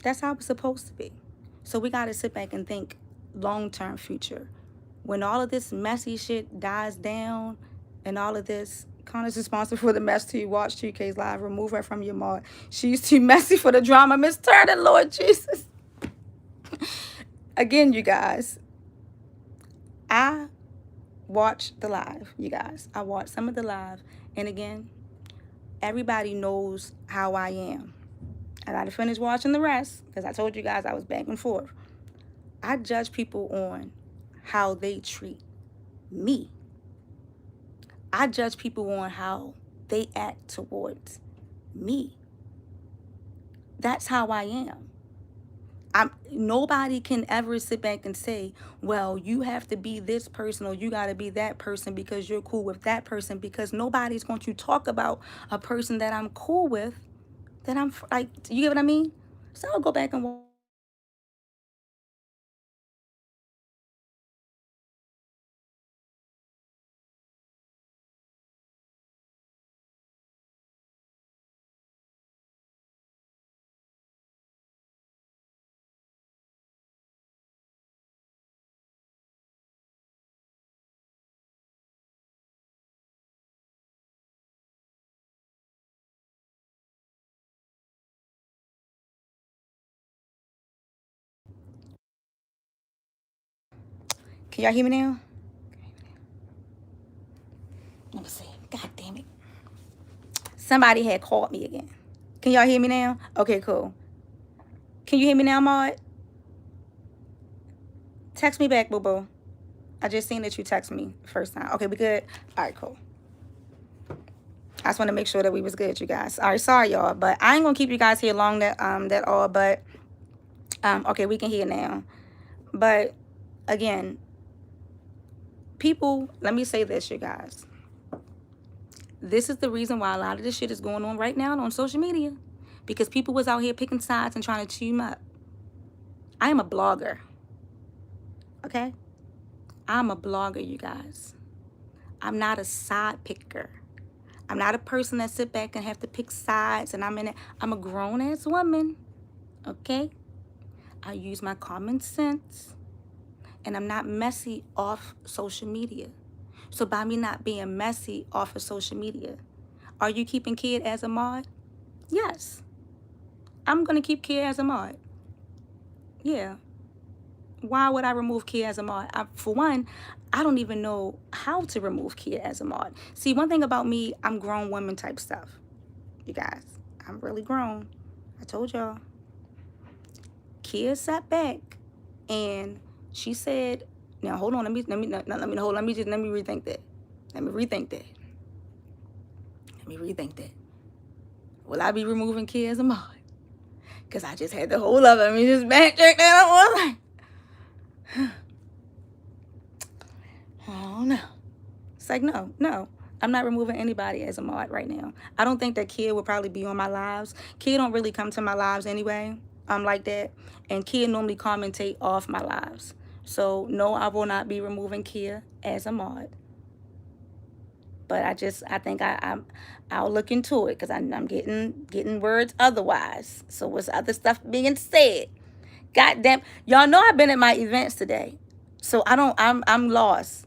That's how it's supposed to be. So we got to sit back and think long-term future. When all of this messy shit dies down and all of this, Connor's responsible for the mess till you watch 2K's live. Remove her from your mod. She's too messy for the drama. Miss Turner, Lord Jesus. Again, you guys, I watched the live, you guys. I watched some of the live. And again, everybody knows how I am. I got to finish watching the rest because I told you guys I was back and forth. I judge people on how they treat me. I judge people on how they act towards me. That's how I am. Nobody can ever sit back and say, well, you have to be this person or you got to be that person because you're cool with that person, because nobody's going to talk about a person that I'm cool with, that I'm like, you get what I mean? So I'll go back and watch. Can y'all hear me now? Let me see. God damn it. Somebody had called me again. Can y'all hear me now? Okay, cool. Can you hear me now, Maud? Text me back, boo-boo. I just seen that you text me first time. Okay, we good? All right, cool. I just want to make sure that we was good, you guys. All right, sorry, y'all. But I ain't going to keep you guys here long that all. But, okay, we can hear now. But, again, people, let me say this, you guys. This is the reason why a lot of this shit is going on right now on social media. Because people was out here picking sides and trying to chew them up. I am a blogger. Okay? I'm a blogger, you guys. I'm not a side picker. I'm not a person that sit back and have to pick sides and I'm in it. I'm a grown-ass woman. Okay? I use my common sense. And I'm not messy off social media. So by me not being messy off of social media, are you keeping Kid as a mod? Yes. I'm going to keep Kid as a mod. Yeah. Why would I remove Kid as a mod? For one, I don't even know how to remove Kid as a mod. See, one thing about me, I'm grown woman type stuff. You guys, I'm really grown. I told y'all. Kid sat back and she said, now hold on, let me rethink that. Let me rethink that. Will I be removing Kid as a mod? Because I just had the whole of it. Let me just backtrack that up one. I don't know. It's like, no. I'm not removing anybody as a mod right now. I don't think that Kid will probably be on my lives. Kid don't really come to my lives anyway. Like that. And Kid normally commentate off my lives. So, no, I will not be removing Kid as a mod. But I think I'll look into it because I'm getting words otherwise. So, what's other stuff being said? Goddamn. Y'all know I've been at my events today. So, I'm lost.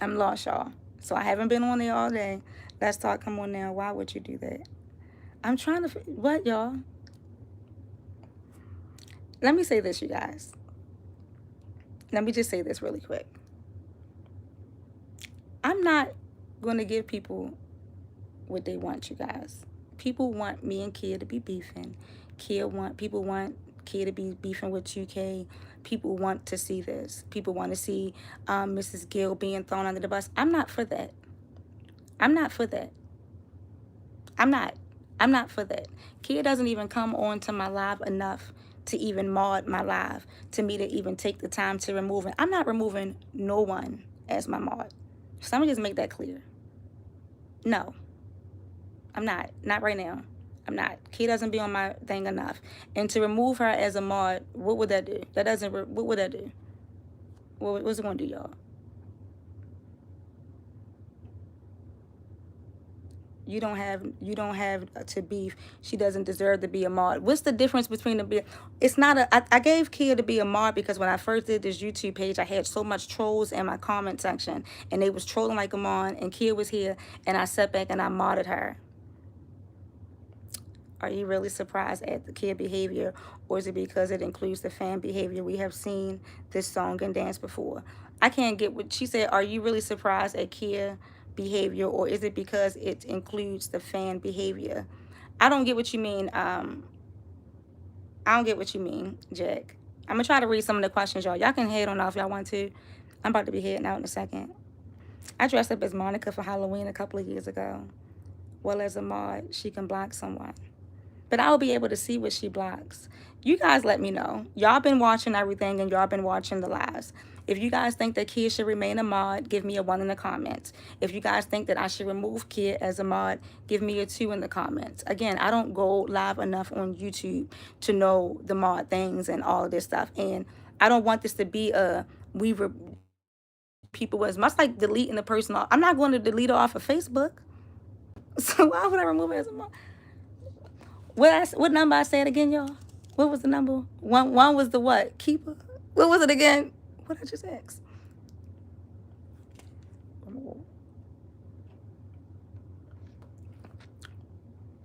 I'm lost, y'all. So I haven't been on there all day. Let's talk. Come on now. Why would you do that? I'm trying to... What, y'all? Let me say this, you guys. Let me just say this really quick. I'm not going to give people what they want, you guys. People want me and Kid to be beefing. People want Kid to be beefing with 2K. People want to see this. People want to see Mrs. Gill being thrown under the bus. I'm not for that. I'm not for that. I'm not for that. Kid doesn't even come on to my live enough to even mod my live, to me to even take the time to remove it. I'm not removing no one as my mod. So let me just make that clear. No, I'm not. Not right now. I'm not. Kid doesn't be on my thing enough. And to remove her as a mod, what would that do? What would that do? What's it going to do, y'all? You don't have to beef. She doesn't deserve to be a mod. What's the difference between the beef? It's not a... I gave Kid to be a mod because when I first did this YouTube page, I had so much trolls in my comment section. And they was trolling like a mod. And Kid was here. And I sat back and I modded her. Are you really surprised at the Kid behavior? Or is it because it includes the fan behavior? We have seen this song and dance before. I can't get what she said. Are you really surprised at Kid behavior, or is it because it includes the fan behavior? I don't get what you mean. I don't get what you mean, Jack. I'm gonna try to read some of the questions, y'all. Y'all can head on off if y'all want to. I'm about to be heading out in a second. I dressed up as Monica for Halloween a couple of years ago. Well, as a mod, she can block someone, but I'll be able to see what she blocks. You guys let me know. Y'all been watching everything and y'all been watching the lives. If you guys think that Kid should remain a mod, give me a 1 in the comments. If you guys think that I should remove Kid as a mod, give me a 2 in the comments. Again, I don't go live enough on YouTube to know the mod things and all of this stuff. And I don't want this to be a people was much like deleting the person off. I'm not going to delete her off of Facebook. So why would I remove her as a mod? What number I said again, y'all? What was the number? One was the what? Keeper? What was it again? What I just asked?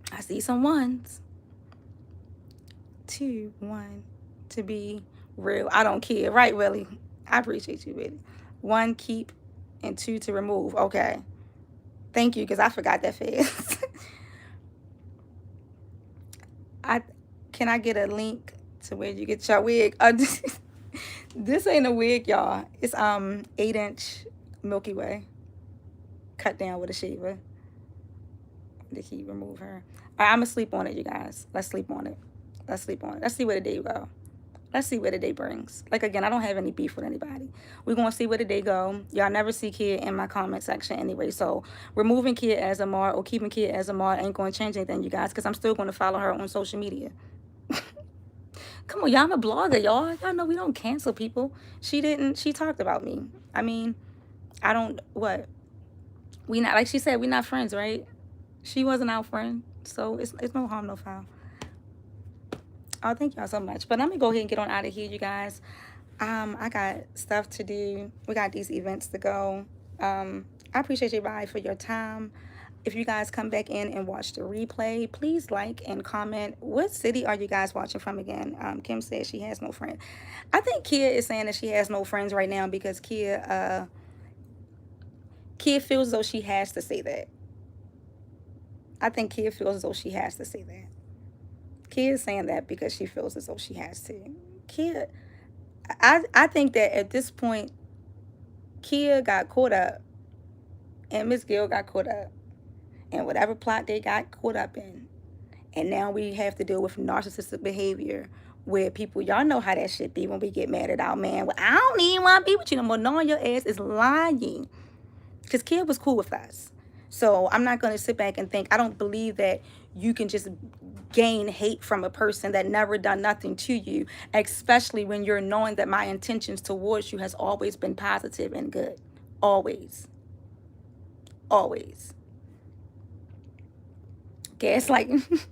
I see some ones. 2, 1, to be real. I don't care. Right, Willie? I appreciate you, Willie. 1, keep, and 2 to remove. Okay. Thank you, because I forgot that fast. I Can I get a link to where you get your wig? This ain't a wig, y'all. It's 8-inch Milky Way cut down with a shaver to keep remove her. All right, I'm gonna sleep on it, you guys. Let's sleep on it. Let's sleep on it. Let's see where the day go. Let's see where the day brings. Like, again, I don't have any beef with anybody. We're going to see where the day go. Y'all never see Kid in my comment section anyway. So removing Kid as a mod or keeping Kid as a mod ain't going to change anything, you guys, because I'm still going to follow her on social media. Come on, y'all. I'm a blogger, y'all. Y'all know we don't cancel people. She talked about me. I mean, I don't, what? We not, like she said, we not friends, right? She wasn't our friend. So it's no harm, no foul. Oh, thank y'all so much. But let me go ahead and get on out of here, you guys. I got stuff to do. We got these events to go. I appreciate everybody for your time. If you guys come back in and watch the replay, please like and comment. What city are you guys watching from again? Kim says she has no friends. I think Kia is saying that she has no friends right now because Kia feels as though she has to say that. I think Kia feels as though she has to say that. Kia is saying that because she feels as though she has to. Kia, I think that at this point, Kia got caught up and Miss Gill got caught up in whatever plot they got caught up in. And now we have to deal with narcissistic behavior where people, y'all know how that shit be when we get mad at our man. Well, I don't even want to be with you no more. Knowing your ass is lying. Because Kia was cool with us. So I'm not going to sit back and think, I don't believe that you can just gain hate from a person that never done nothing to you, especially when you're knowing that my intentions towards you has always been positive and good. Always. Always. Gaslighting.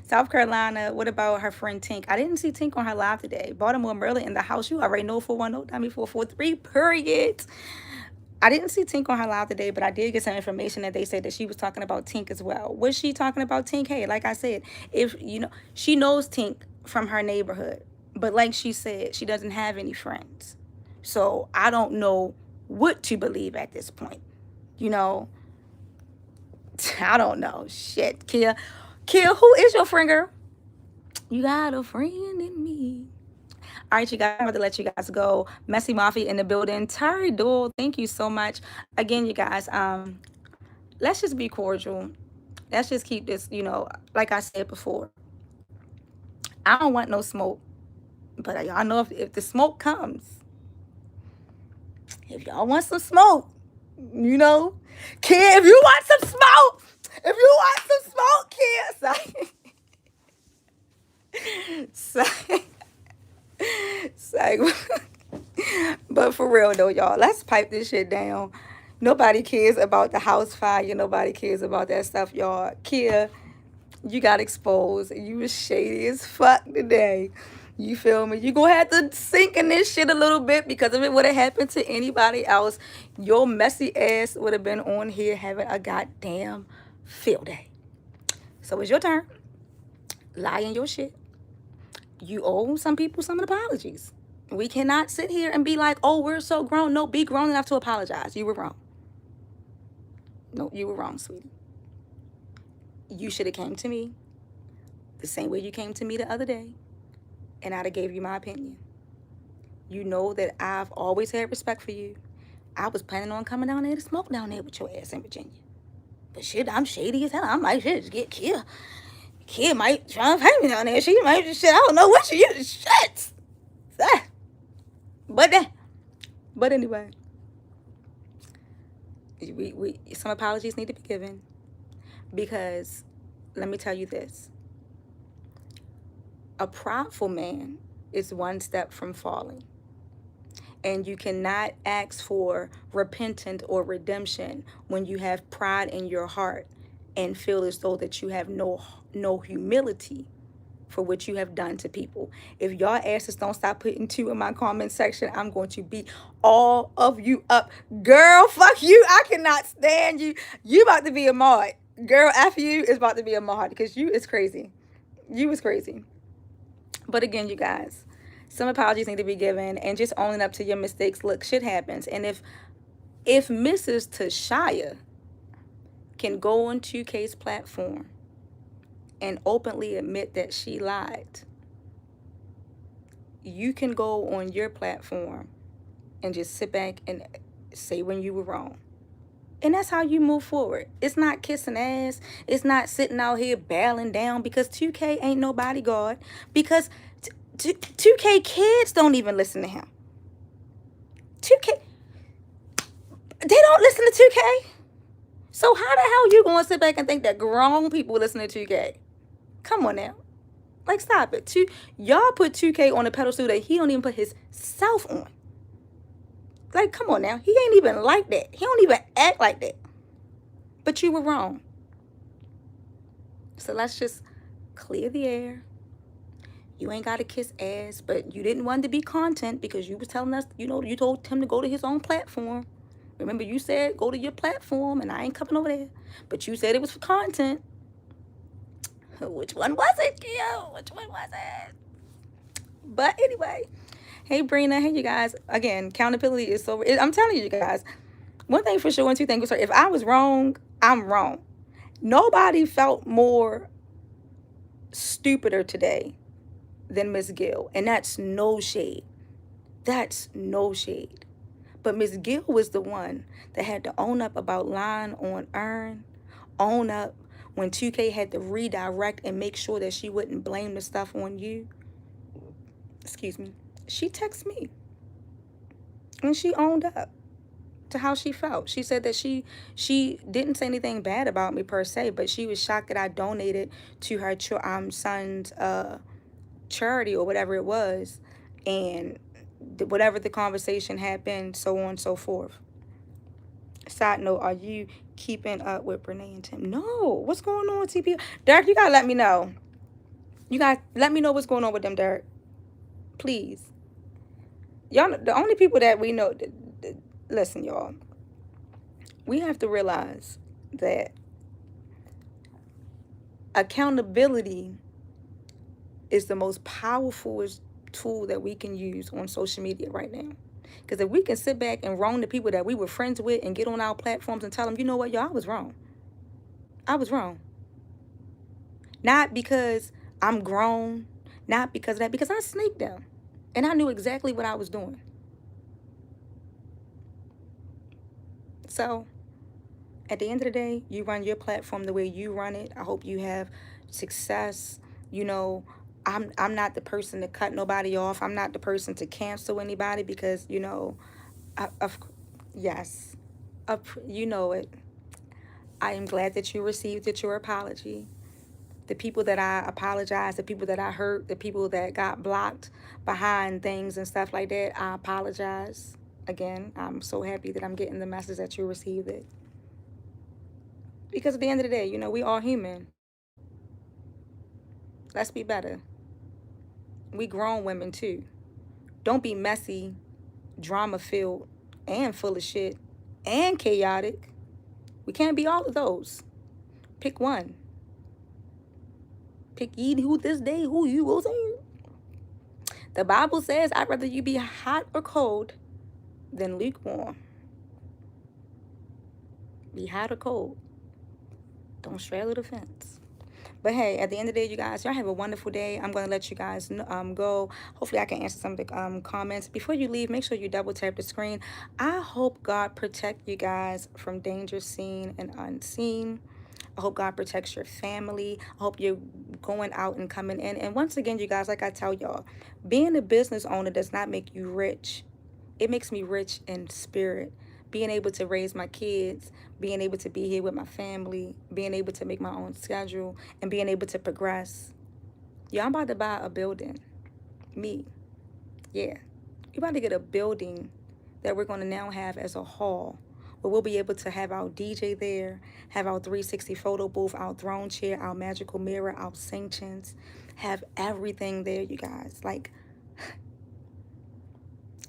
South Carolina, what about her friend Tink? I didn't see Tink on her live today. Baltimore, Maryland, in the house. You already know 410, 443, period. I didn't see Tink on her live today, but I did get some information that they said that she was talking about Tink as well. Was she talking about Tink? Hey, like I said, if you know, she knows Tink from her neighborhood, but like she said, she doesn't have any friends. So I don't know what to believe at this point. You know, I don't know. Shit, Kia, who is your friend, girl? You got a friend in me. All right, you guys, I'm about to let you guys go. Messy Mafia in the building. Terry Doyle, thank you so much. Again, you guys, let's just be cordial. Let's just keep this, you know, like I said before. I don't want no smoke. But y'all know if the smoke comes, if y'all want some smoke, you know, kid, if you want some smoke, kid, but for real though, y'all, let's pipe this shit down. Nobody cares about the house fire. Nobody cares about that stuff, y'all. Kia, you got exposed. You was shady as fuck today. You feel me? You gonna have to sink in this shit a little bit because if it would have happened to anybody else, your messy ass would have been on here having a goddamn field day. So it's your turn. Lie in your shit. You owe some people some apologies. We cannot sit here and be like, oh, we're so grown. No, be grown enough to apologize. You were wrong. No, you were wrong, sweetie. You should have came to me the same way you came to me the other day, and I'd have gave you my opinion. You know that I've always had respect for you. I was planning on coming down there to smoke down there with your ass in Virginia. But shit, I'm shady as hell. I might just get killed. Kid might try to find me down there. She might just shit. I don't know what she is. Shit. But anyway, we some apologies need to be given because let me tell you this: a prideful man is one step from falling, and you cannot ask for repentance or redemption when you have pride in your heart and feel as though that you have no humility for what you have done to people. If y'all asses don't stop putting 2 in my comment section, I'm going to beat all of you up. Girl, fuck you. I cannot stand you. You about to be a mod. Girl, after you is about to be a mod because you is crazy. You is crazy. But again, you guys, some apologies need to be given, and just owning up to your mistakes. Look, shit happens. And if Mrs. Tashaya can go on 2K's platform and openly admit that she lied, you can go on your platform and just sit back and say when you were wrong. And that's how you move forward. It's not kissing ass. It's not sitting out here bailing down, because 2K ain't no bodyguard. Because 2K kids don't even listen to him. 2K, they don't listen to 2K. So how the hell you gonna sit back and think that grown people listen to 2K? Come on now. Like, stop it. Y'all put 2K on a pedestal that he don't even put his self on. Like, come on now. He ain't even like that. He don't even act like that. But you were wrong. So let's just clear the air. You ain't got to kiss ass, but you didn't want to be content because you was telling us, you told him to go to his own platform. Remember, you said go to your platform, and I ain't coming over there. But you said it was for content. Which one was it, Keo? Which one was it? But anyway, hey, Brina. Hey, you guys. Again, accountability is so... I'm telling you guys, one thing for sure and two things for sure. If I was wrong, I'm wrong. Nobody felt more stupider today than Miss Gill. And that's no shade. That's no shade. But Miss Gill was the one that had to own up about lying on Earn, own up when 2K had to redirect and make sure that she wouldn't blame the stuff on you. Excuse me. She texted me. And she owned up to how she felt. She said that she didn't say anything bad about me per se, but she was shocked that I donated to her son's charity or whatever it was, and whatever the conversation had been, so on and so forth. Side note, are you keeping up with Renee and Tim? No. What's going on with TP? Derek, you gotta let me know. You guys let me know what's going on with them, Derek. Please. Y'all, the only people that we know... Listen, y'all. We have to realize that accountability is the most powerful tool that we can use on social media right now. Because if we can sit back and wrong the people that we were friends with and get on our platforms and tell them, you know what, y'all, I was wrong. I was wrong. Not because I'm grown, not because of that, because I snaked them. And I knew exactly what I was doing. So, at the end of the day, you run your platform the way you run it. I hope you have success. You know, I'm not the person to cut nobody off. I'm not the person to cancel anybody because, you know, yes, you know it. I am glad that you received your apology. The people that I apologized, the people that I hurt, the people that got blocked behind things and stuff like that, I apologize. Again, I'm so happy that I'm getting the message that you received it. Because at the end of the day, you know, we all human. Let's be better. We grown women too. Don't be messy, drama-filled, and full of shit, and chaotic. We can't be all of those. Pick one. Pick ye who this day who you will see. The Bible says, I'd rather you be hot or cold than lukewarm. Be hot or cold. Don't straddle the fence. But hey, at the end of the day, you guys, y'all have a wonderful day. I'm going to let you guys go. Hopefully, I can answer some of the comments. Before you leave, make sure you double tap the screen. I hope God protect you guys from danger seen and unseen. I hope God protects your family. I hope you're going out and coming in. And once again, you guys, like I tell y'all, being a business owner does not make you rich. It makes me rich in spirit. Being able to raise my kids, being able to be here with my family, being able to make my own schedule, and being able to progress. Yeah, I'm about to buy a building. Me. Yeah. We're about to get a building that we're going to now have as a hall, where we'll be able to have our DJ there, have our 360 photo booth, our throne chair, our magical mirror, our sanctions, have everything there, you guys. Like,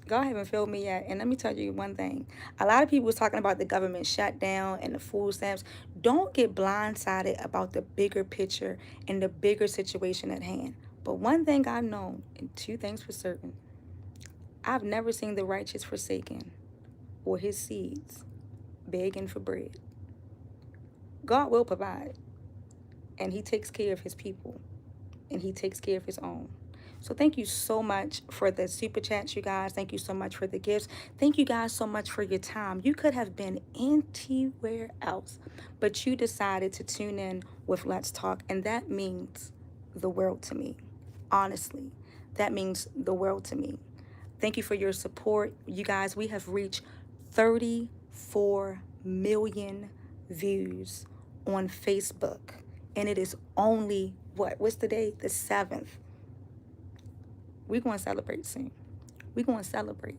God haven't failed me yet. And let me tell you one thing. A lot of people was talking about the government shutdown and the food stamps. Don't get blindsided about the bigger picture and the bigger situation at hand. But one thing I know, and two things for certain, I've never seen the righteous forsaken or his seeds begging for bread. God will provide, and he takes care of his people, and he takes care of his own. So thank you so much for the super chats, you guys. Thank you so much for the gifts. Thank you guys so much for your time. You could have been anywhere else, but you decided to tune in with Let's Talk, and that means the world to me. Honestly, that means the world to me. Thank you for your support. You guys, we have reached 34 million views on Facebook, and it is only what's the day? The 7th. We're going to celebrate soon. We're going to celebrate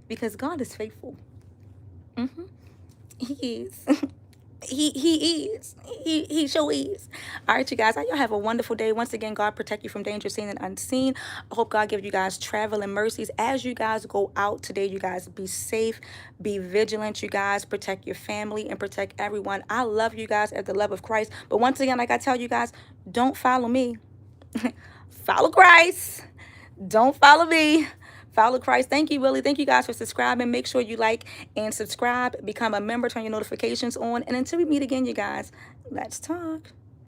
because God is faithful. He is. He is. He sure is. All right, you guys. Y'all have a wonderful day. Once again, God protect you from danger seen and unseen. I hope God give you guys traveling mercies as you guys go out today. You guys be safe, be vigilant. You guys protect your family and protect everyone. I love you guys at the love of Christ. But once again, like I tell you guys, don't follow me. Follow Christ. Don't follow me. Follow Christ. Thank you, Willie. Thank you guys for subscribing. Make sure you like and subscribe. Become a member. Turn your notifications on. And until we meet again, you guys, let's talk.